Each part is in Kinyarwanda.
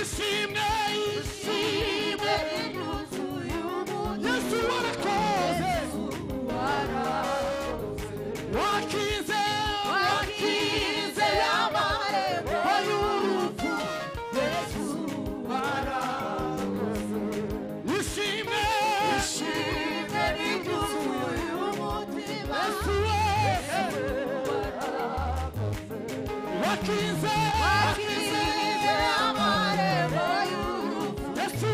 ishimwe Yesu warakoze wakize amarembo y'urupfu Yesu warakoze ishimwe ribyuzuye umutima Yesu warakoze wakize amarembo y'urupfu Yesu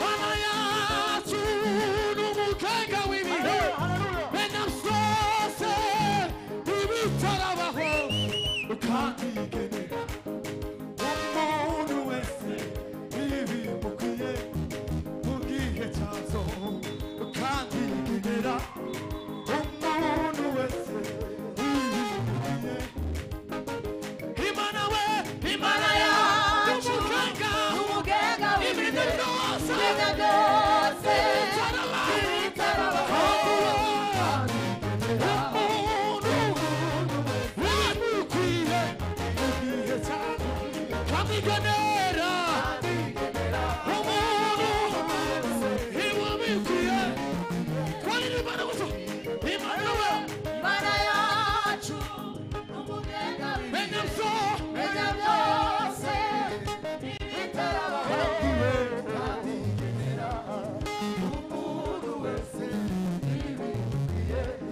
Mana yacu n'umugenga w'ibihe bene byose ibitarabaho ukandigenera umuntu wese ibimukwiye mu gihe cyazo ukandigenera umuntu wese ibimukwiye Imana yacu umugenga w'ibihe byose ibitarabaho Kamiganera umuntu iwabikwiye kwani barabuso Imana yacu umugenga w'ibihe byose ibitarabaho kamiganera umuntu wese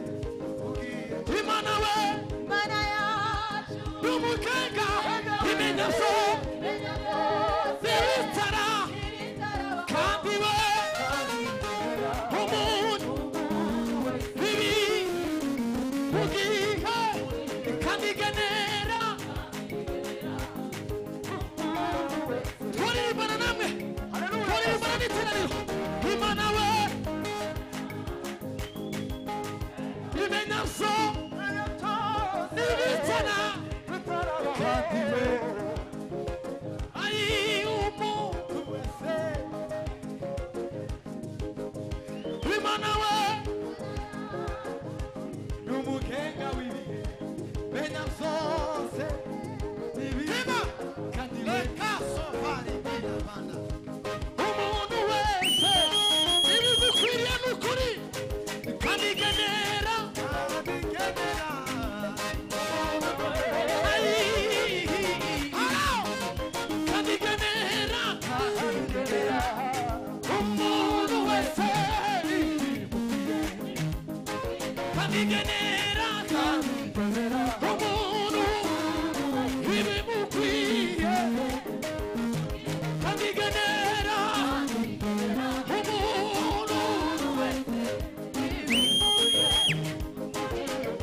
ibikwiye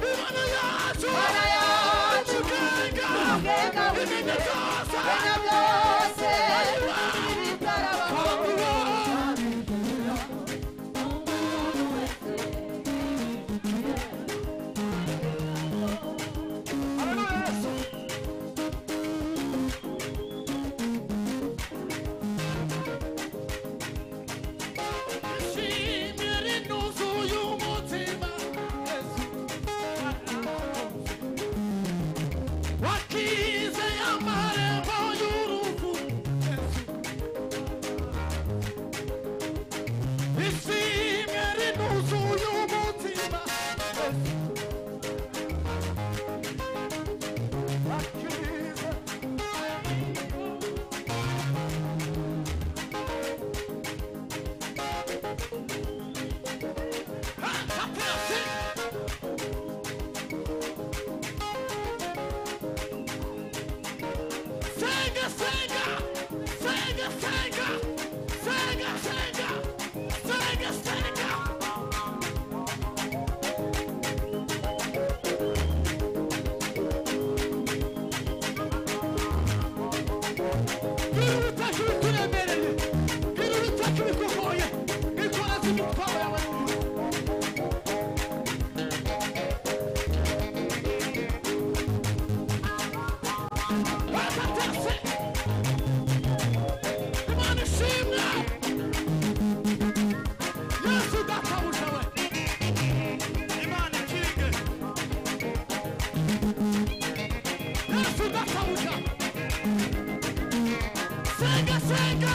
Imana yacu umugenga w'ibihe byose Wakize amarembo y'urupfu Yesu databuja. Senga, senga.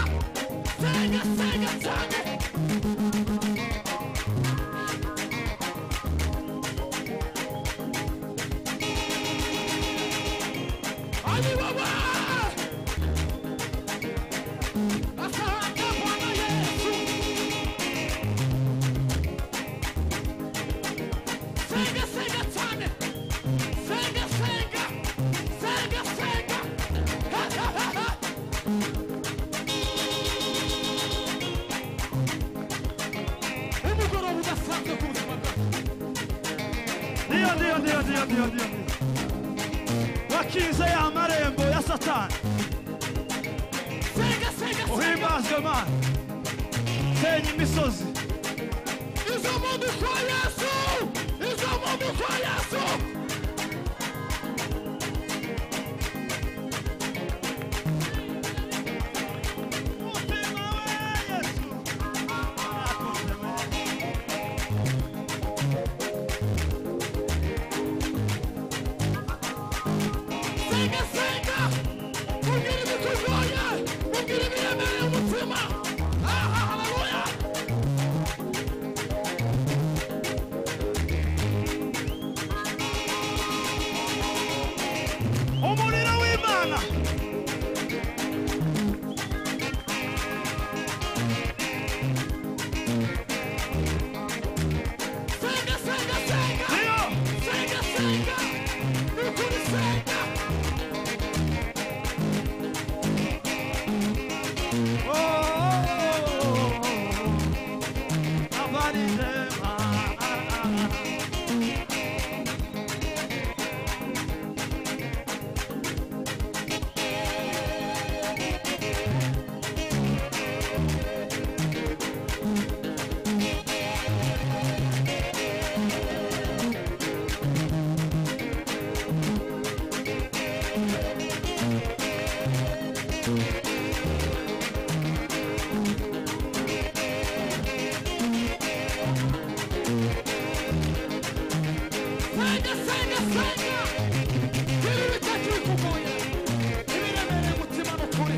Senga, senga cyane. Ali baba. Asante Bwana Yesu. Senga, senga cyane. Senga, senga. Senga, senga. Ha, ha, ha, ha. Umugoroba udasanzwe ku buzima bwacu. Dio. Wakize ya marembo ya Satani. Senga, senga, senga. Uhimbazwe Mana. Senya imisozi. Izo mundu kwa Yesu. Izo mundu kwa Yesu. Mutima we Yesu. Senga, senga. Mugire bikugoye. Mugire biremereye umutima. Haleluya. Umuriro w'Imana. Senga, senga, senga. Dio. Senga, senga. Nukuri senga. Senga, senga, senga. Ibi bitatu bikugoye. Ibiremereye umutima nukuri.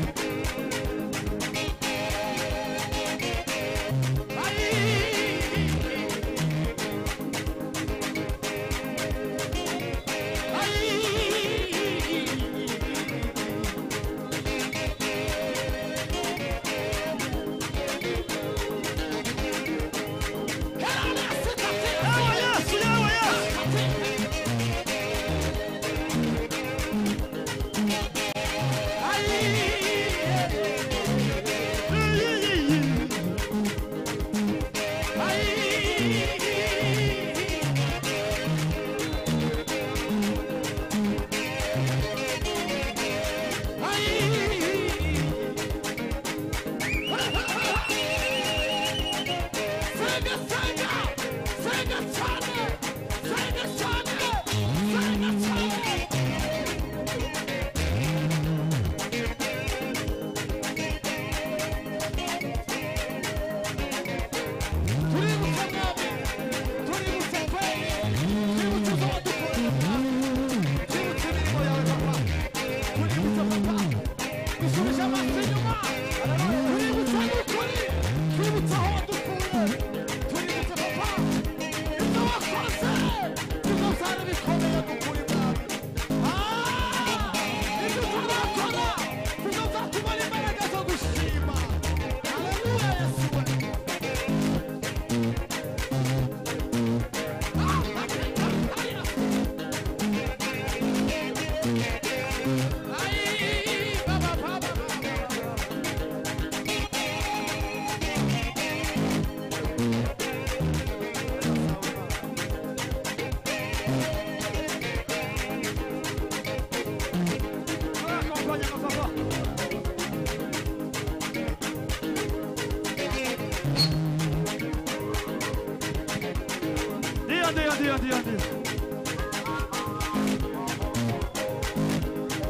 Dio.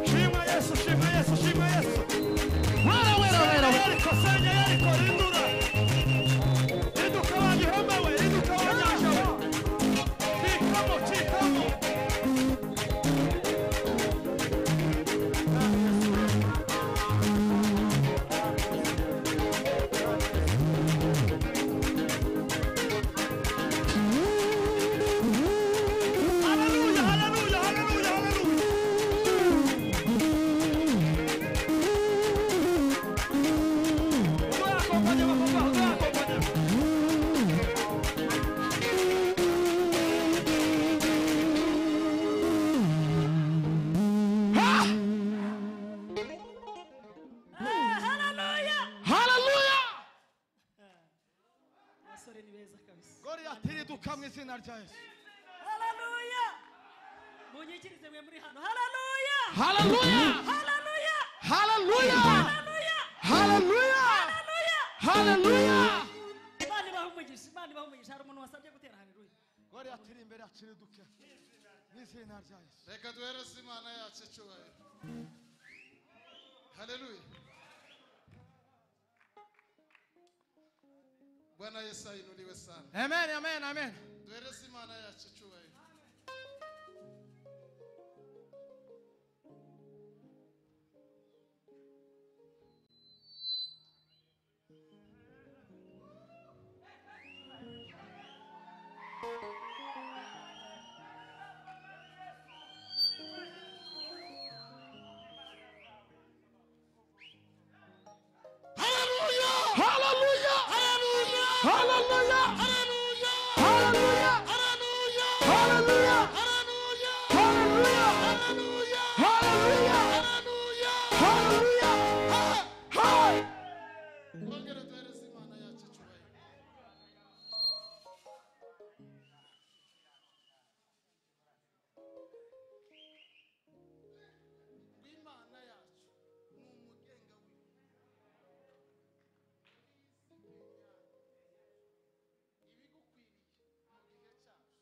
Shima Yesu. Wera. Senya Yeriko, rindura. Riduka wa gihome we, riduka wa nyanja we. Cikamo. Inuka mu izina rya Yesu. Haleluya. Munyikirize mwe muri hano. Haleluya. Hallelujah. Haleluya. Hallelujah. Haleluya. Hallelujah. Hallelujah. Imana ibahumugisha. Imana ibahumugisha. Hari umuntu wasabye gutera haleluya. Gori atiri imbere akiri duke. Mu izina rya Yesu. Reka duhereze Imana yacu icyubahiro. Haleluya. Bwana Yesu ainuliwe sana. Amen, amen, amen. Duhereze Imana yacu icyubahiro. Twongere duhereze Imana yacu icyubahiro. Imana yacu ni umugenga ibigukwiriye mu gihe cyacu.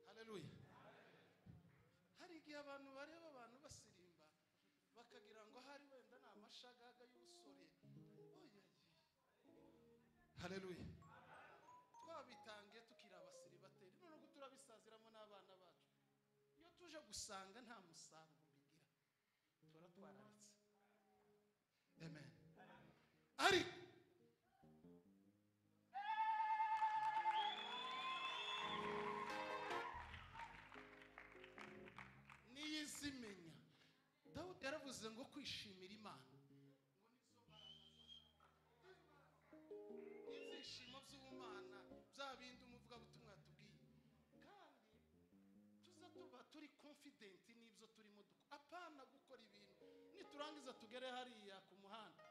Haleluya. Hari igihe abantu bareba abantu basirimba bakagira ngo hari wenda ni amashagaga y'ubusore. Haleluya. Twabitangiye tukiri abasiribateri none uko turabisaziramo n'abana bacu. Iyo tuje gusanga nta musaruro bigira turatwararitse. Amen. Ariko niyizimenya Dawudi yaravuze ngo kwishimira Imana ibyishimo by'ubumana bya bindi umuvugabutumwa yatubwiye kandi tuza tuba turi confident n'ibyo turimo apana gukora ibintu niturangiza tugere hariya ku muhanda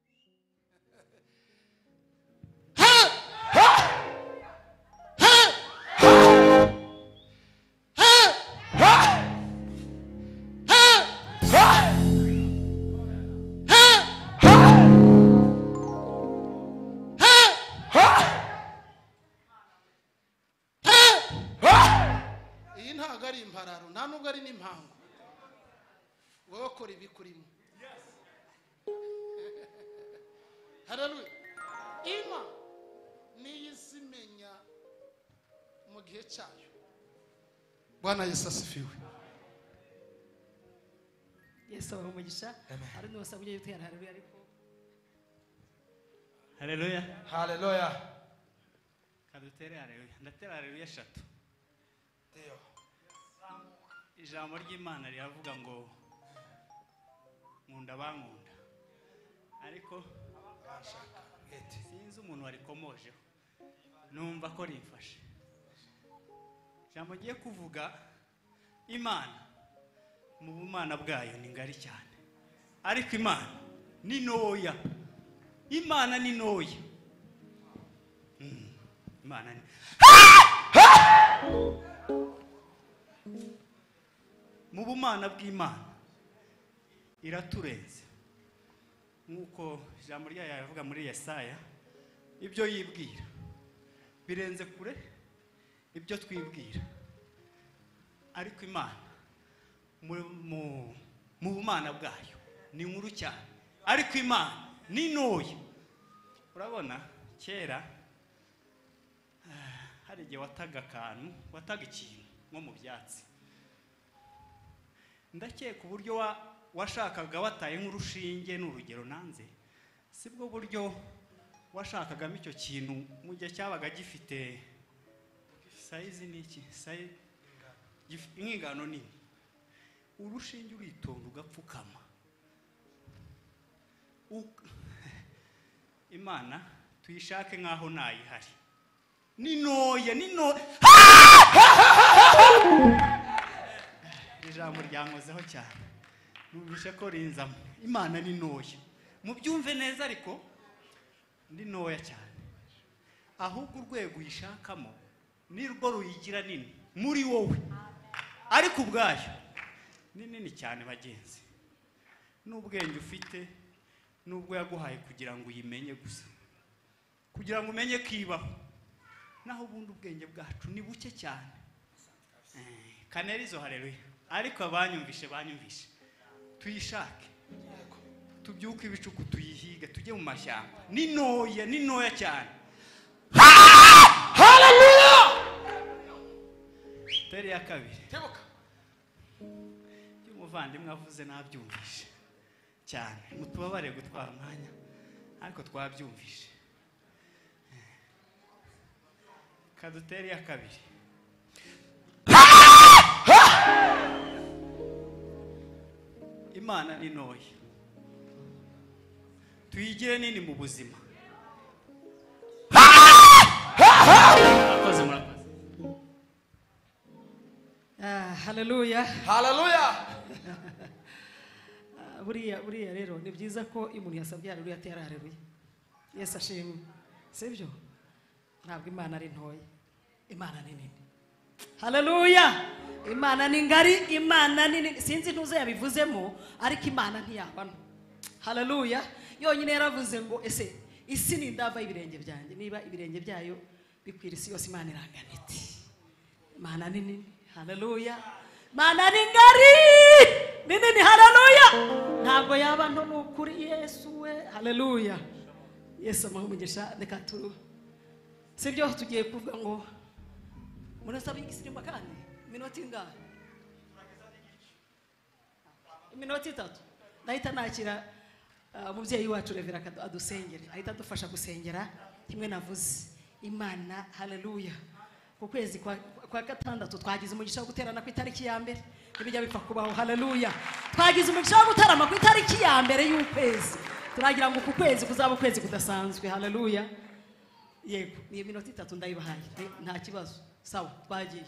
duse naho tutari turi iyi ntago ari impararo nta nubwo ari n'impango wowe ukora ibikurimo. Haleluya. Ima niyizimenya mu gihe cyayo. Bwana Yesu asifiwe. Yesu abahumugisha. Hari n'uwasabye gutera haleluya ariko Haleluya. Hallelujah. Kadutere haleluya. Ndatera haleluya 3. Ndio. Ijambo ry'Imana riravuga ngo nkunda bankunda. Ariko sinzi umuntu warikomojeho. Numva ko rimfashe. Ijambo giye kuvuga Imana mu bumana bwayo ni ngari cyane. Ariko Imana ni noya. Imana ni noya. Imana ni mu bumana bw'Imana iraturenze nkuko ijambo ryayo yavuga muri Yesaya ibyo yibwira birenze kure ibyo twibwira. Ariko Imana mu bumana bwayo ni nkuru cyane. Ariko Imana ni noya. Urabona kera hari igihe wataga ikintu nko mu byatsi. Ndakeka uburyo washakaga wataye nk'urushinge n'urugero nanze sibwo buryo washakagamo icyo kintu mu gihe cyabaga gifite size niki ingano nini. Urushinge uritonda ugapfukama. Imana tuyishake nkaho nayihari. Ni noya. Ijambo ryankozeho cyane. Nubishe ko rinzamo. Imana ni noya. Mubyumve neza ariko ndi ntoya cyane, ahubwo urwego uyishakamo nirwo ruyigira nini muri wowe, ariko ubwayo ni nini cyane bagenzi. N'ubwenge ufite nubwo yaguhaye kugira ngo uyimenye gusa, kugira ngo umenye kibaho, naho ubundi ubwenge bwacu ni buke cyane. Kanerizo haleluya. Ariko abanyumvishe tuyishake, tubyuke ibicuku tuyihiga, tujye mu mashyamba. Ni ntoya cyane. Haleluya. Teri ya kabiri Tebuka. umuvandimwe avuze nabyumvishe cyane, mutubabare gutwara umwanya ariko twabyumvishe. Kaduteri ya kabiri. Imana ni ntoya, tuyigire nini mu buzima. Murakoze. Haleluya. Haleluya. Buriya rero ni byiza ko umuntu yasabye haleluya atera haleluya. Yesu ashimwe. Sibyo? Ntabwo Imana ari ntoya, Imana ni nini. Haleluya. Imana ni ngari, Imana ni nini. Sinzi ntuze yabivuzemo, ariko Imana ntiyabano. Haleluya. Yonyine yaravuze ngo ese isi ni ndava ibirenge byanjye, niba ibirenge byayo bikwira isi yose, Imana irangana iti. Imana ni nini. Haleluya. Imana ni ngari, ni nini. Haleluya. Ntabwo yaba nto n'ukuri Yesu we. Haleluya. Yesu amugisha. Reka turu sibyo tugiye kuvuga ngo murasaba igisimba kandi minota ingahe? Minota 3. Nahita nakira umubyeyi wacu Revera adusengere, ahita adufasha gusengera kimwe navuze. Imana haleluya. Ku kwezi kwa gatandatu twagize umugisha wo guterana ku itariki ya mbere, ibijya bipfa kubaho. Haleluya. Twagize umugisha wo gutarama ku itariki ya mbere y'ukwezi, turagira ngo ku kwezi kuzaba ukwezi kudasanzwe. Haleluya. Yego, ni minota 3 ndayibahaye, nta kibazo. Sawa, twagiye.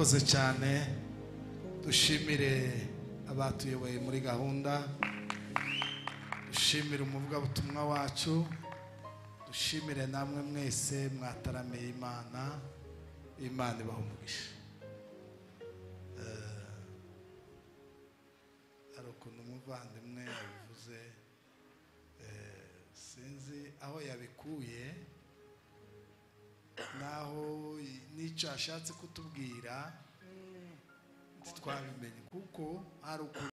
murakoze cyane. Dushimire abatuyoboye muri gahunda, dushimire umuvugabutumwa wacu, dushimire namwe mwese mwataramiye Imana. Imana ibahe umugisha. Hari ukuntu umuvandimwe yabivuze, sinzi aho yabikuye naho n'icyo ashatse kutubwira twabimenye, kuko hari ukuntu